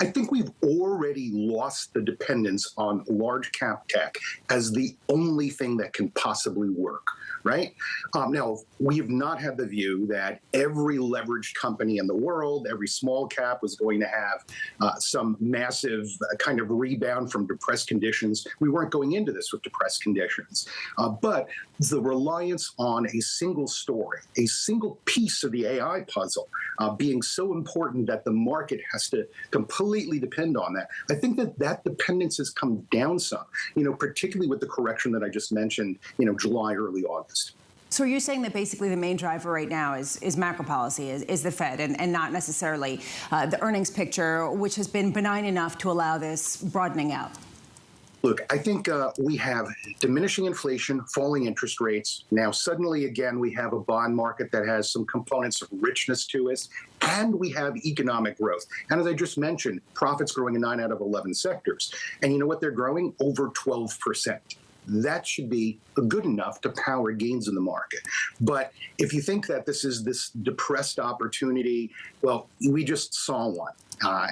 I think we've already lost the dependence on large cap tech as the only thing that can possibly work, right? Now, we have not had the view that every leveraged company in the world, every small cap was going to have some massive kind of rebound from depressed conditions. We weren't going into this with depressed conditions. But the reliance on a single story, a single piece of the AI puzzle being so important that the market has to completely depend on that. I think that dependence has come down some, particularly with the correction that I just mentioned, July, early August. So are you saying that basically the main driver right now is macro policy, is the Fed, and not necessarily the earnings picture, which has been benign enough to allow this broadening out? Look, I think we have diminishing inflation, falling interest rates. Now, suddenly, again, we have a bond market that has some components of richness to it, and we have economic growth. And as I just mentioned, profits growing in 9 out of 11 sectors. And you know what they're growing? Over 12%. That should be good enough to power gains in the market. But if you think that this is this depressed opportunity, well, we just saw one.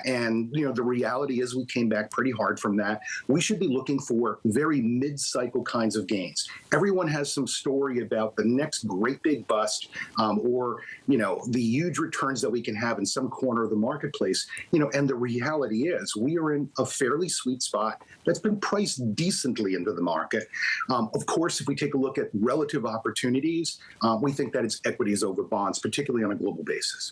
And the reality is we came back pretty hard from that. We should be looking for very mid-cycle kinds of gains. Everyone has some story about the next great big bust or, the huge returns that we can have in some corner of the marketplace. And the reality is we are in a fairly sweet spot that's been priced decently into the market. Of course, if we take a look at relative opportunities, we think that it's equities over bonds, particularly on a global basis.